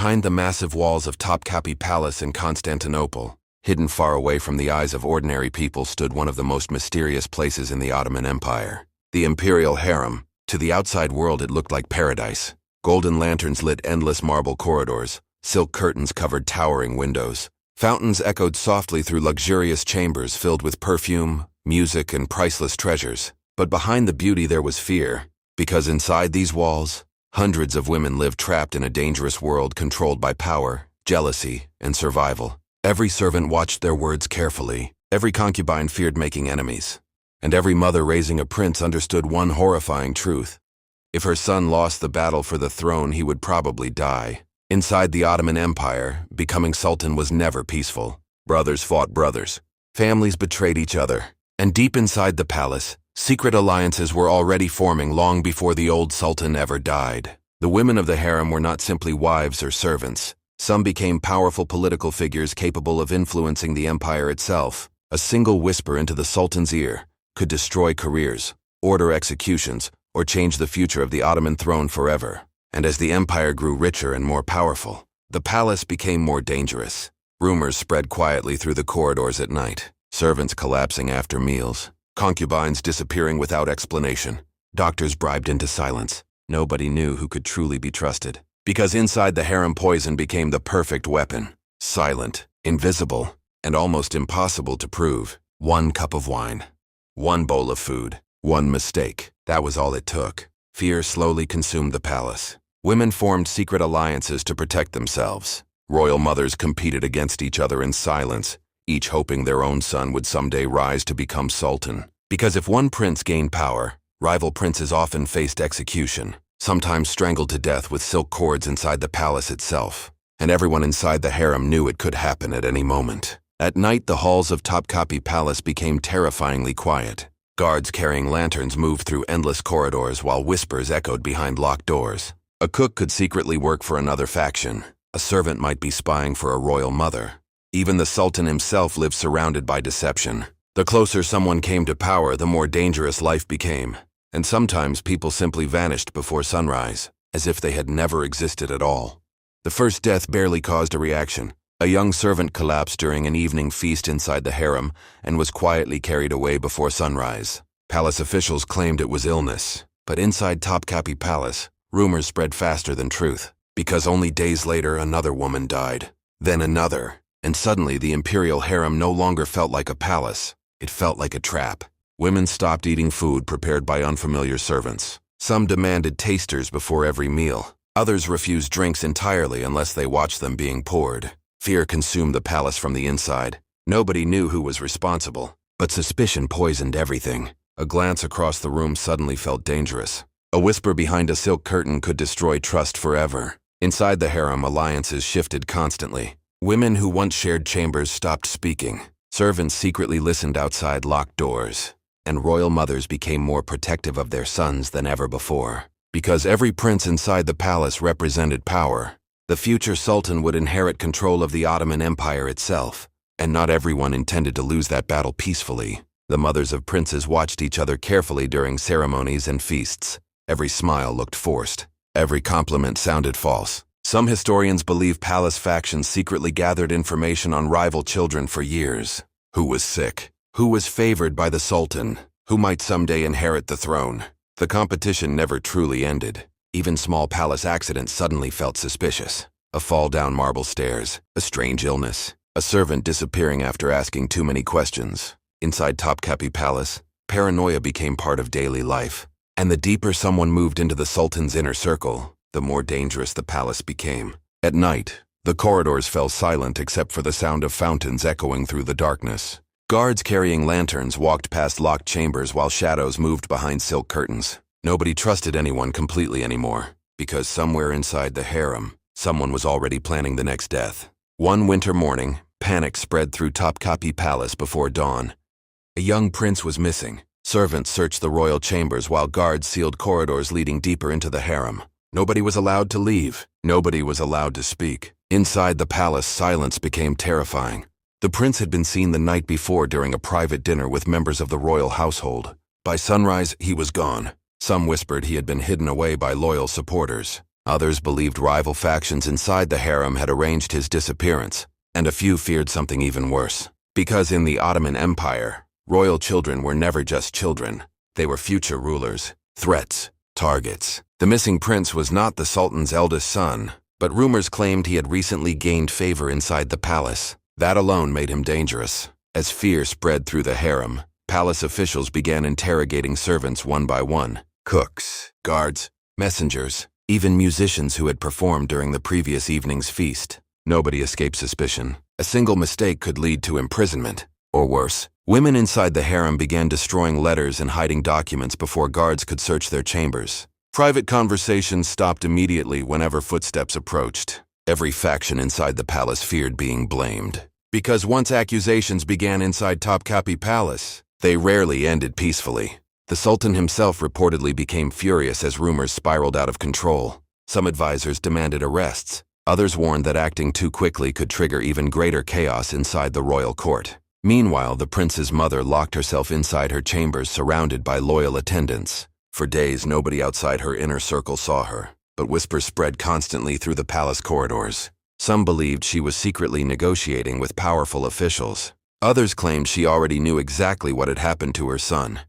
Behind the massive walls of Topkapi Palace in Constantinople, hidden far away from the eyes of ordinary people, stood one of the most mysterious places in the Ottoman Empire. The Imperial Harem. To the outside world it looked like paradise. Golden lanterns lit endless marble corridors, silk curtains covered towering windows. Fountains echoed softly through luxurious chambers filled with perfume, music, and priceless treasures. But behind the beauty there was fear, because inside these walls, hundreds of women lived trapped in a dangerous world controlled by power, jealousy, and survival. Every servant watched their words carefully. Every concubine feared making enemies. And every mother raising a prince understood one horrifying truth. If her son lost the battle for the throne, he would probably die. Inside the Ottoman Empire, becoming sultan was never peaceful. Brothers fought brothers. Families betrayed each other. And deep inside the palace, secret alliances were already forming long before the old sultan ever died. The women of the harem were not simply wives or servants. Some became powerful political figures capable of influencing the empire itself. A single whisper into the sultan's ear could destroy careers, order executions, or change the future of the Ottoman throne forever. And as the empire grew richer and more powerful, the palace became more dangerous. Rumors spread quietly through the corridors at night, servants collapsing after meals, concubines disappearing without explanation, doctors bribed into silence. Nobody knew who could truly be trusted. Because inside the harem, poison became the perfect weapon. Silent, invisible, and almost impossible to prove. One cup of wine, one bowl of food, one mistake. That was all it took. Fear slowly consumed the palace. Women formed secret alliances to protect themselves. Royal mothers competed against each other in silence, each hoping their own son would someday rise to become sultan. Because if one prince gained power, rival princes often faced execution, sometimes strangled to death with silk cords inside the palace itself. And everyone inside the harem knew it could happen at any moment. At night, the halls of Topkapi Palace became terrifyingly quiet. Guards carrying lanterns moved through endless corridors while whispers echoed behind locked doors. A cook could secretly work for another faction. A servant might be spying for a royal mother. Even the sultan himself lived surrounded by deception. The closer someone came to power, the more dangerous life became. And sometimes people simply vanished before sunrise, as if they had never existed at all. The first death barely caused a reaction. A young servant collapsed during an evening feast inside the harem and was quietly carried away before sunrise. Palace officials claimed it was illness, but inside Topkapi Palace, rumors spread faster than truth, because only days later another woman died, then another, and suddenly the Imperial Harem no longer felt like a palace. It felt like a trap. Women stopped eating food prepared by unfamiliar servants. Some demanded tasters before every meal. Others refused drinks entirely unless they watched them being poured. Fear consumed the palace from the inside. Nobody knew who was responsible, but suspicion poisoned everything. A glance across the room suddenly felt dangerous. A whisper behind a silk curtain could destroy trust forever. Inside the harem, alliances shifted constantly. Women who once shared chambers stopped speaking. Servants secretly listened outside locked doors. And royal mothers became more protective of their sons than ever before. Because every prince inside the palace represented power, the future sultan would inherit control of the Ottoman Empire itself. And not everyone intended to lose that battle peacefully. The mothers of princes watched each other carefully during ceremonies and feasts. Every smile looked forced. Every compliment sounded false. Some historians believe palace factions secretly gathered information on rival children for years. Who was sick? Who was favored by the sultan? Who might someday inherit the throne? The competition never truly ended. Even small palace accidents suddenly felt suspicious. A fall down marble stairs, a strange illness, a servant disappearing after asking too many questions. Inside Topkapi Palace, paranoia became part of daily life. And the deeper someone moved into the sultan's inner circle, the more dangerous the palace became. At night, the corridors fell silent except for the sound of fountains echoing through the darkness. Guards carrying lanterns walked past locked chambers while shadows moved behind silk curtains. Nobody trusted anyone completely anymore, because somewhere inside the harem, someone was already planning the next death. One winter morning, panic spread through Topkapi Palace before dawn. A young prince was missing. Servants searched the royal chambers while guards sealed corridors leading deeper into the harem. Nobody was allowed to leave. Nobody was allowed to speak. Inside the palace, silence became terrifying. The prince had been seen the night before during a private dinner with members of the royal household. By sunrise, he was gone. Some whispered he had been hidden away by loyal supporters. Others believed rival factions inside the harem had arranged his disappearance, and a few feared something even worse. Because in the Ottoman Empire, royal children were never just children. They were future rulers, threats, targets. The missing prince was not the Sultan's eldest son, but rumors claimed he had recently gained favor inside the palace. That alone made him dangerous. As fear spread through the harem, palace officials began interrogating servants one by one. Cooks, guards, messengers, even musicians who had performed during the previous evening's feast. Nobody escaped suspicion. A single mistake could lead to imprisonment, or worse. Women inside the harem began destroying letters and hiding documents before guards could search their chambers. Private conversations stopped immediately whenever footsteps approached. Every faction inside the palace feared being blamed. Because once accusations began inside Topkapi Palace, they rarely ended peacefully. The Sultan himself reportedly became furious as rumors spiraled out of control. Some advisors demanded arrests. Others warned that acting too quickly could trigger even greater chaos inside the royal court. Meanwhile, the prince's mother locked herself inside her chambers surrounded by loyal attendants. For days, nobody outside her inner circle saw her, but whispers spread constantly through the palace corridors. Some believed she was secretly negotiating with powerful officials. Others claimed she already knew exactly what had happened to her son.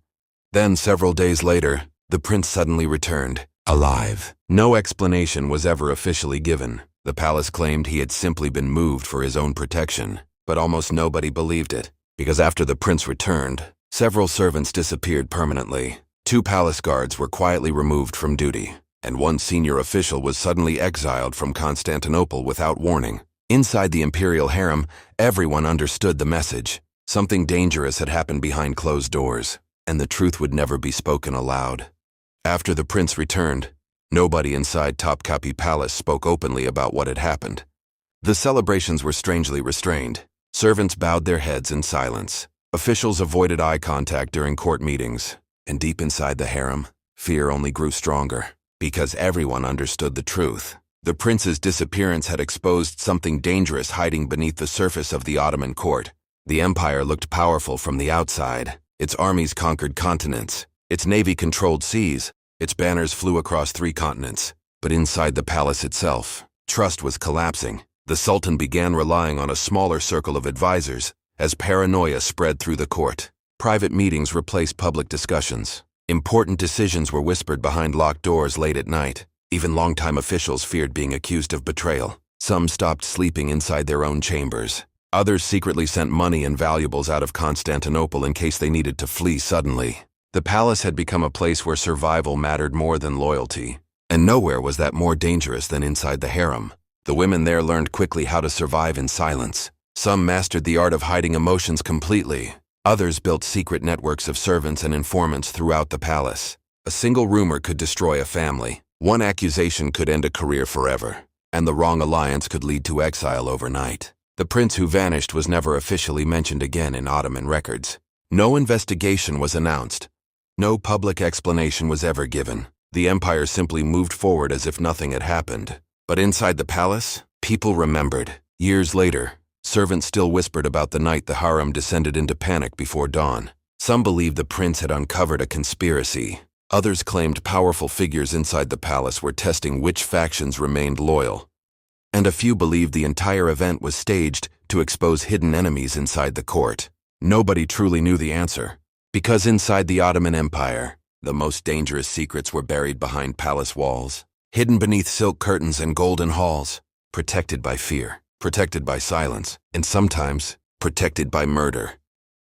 Then, several days later, the prince suddenly returned, alive. No explanation was ever officially given. The palace claimed he had simply been moved for his own protection, but almost nobody believed it, because after the prince returned, several servants disappeared permanently. 2 palace guards were quietly removed from duty, and 1 senior official was suddenly exiled from Constantinople without warning. Inside the Imperial Harem, everyone understood the message. Something dangerous had happened behind closed doors, and the truth would never be spoken aloud. After the prince returned, nobody inside Topkapi Palace spoke openly about what had happened. The celebrations were strangely restrained. Servants bowed their heads in silence. Officials avoided eye contact during court meetings. And deep inside the harem, fear only grew stronger. Because everyone understood the truth. The prince's disappearance had exposed something dangerous hiding beneath the surface of the Ottoman court. The empire looked powerful from the outside. Its armies conquered continents. Its navy controlled seas. Its banners flew across 3 continents. But inside the palace itself, trust was collapsing. The Sultan began relying on a smaller circle of advisors as paranoia spread through the court. Private meetings replaced public discussions. Important decisions were whispered behind locked doors late at night. Even longtime officials feared being accused of betrayal. Some stopped sleeping inside their own chambers. Others secretly sent money and valuables out of Constantinople in case they needed to flee suddenly. The palace had become a place where survival mattered more than loyalty. And nowhere was that more dangerous than inside the harem. The women there learned quickly how to survive in silence. Some mastered the art of hiding emotions completely. Others built secret networks of servants and informants throughout the palace. A single rumor could destroy a family. One accusation could end a career forever. And the wrong alliance could lead to exile overnight. The prince who vanished was never officially mentioned again in Ottoman records. No investigation was announced. No public explanation was ever given. The empire simply moved forward as if nothing had happened. But inside the palace, people remembered. Years later, servants still whispered about the night the harem descended into panic before dawn. Some believed the prince had uncovered a conspiracy. Others claimed powerful figures inside the palace were testing which factions remained loyal. And a few believed the entire event was staged to expose hidden enemies inside the court. Nobody truly knew the answer. Because inside the Ottoman Empire, the most dangerous secrets were buried behind palace walls, hidden beneath silk curtains and golden halls, protected by fear, protected by silence, and sometimes protected by murder.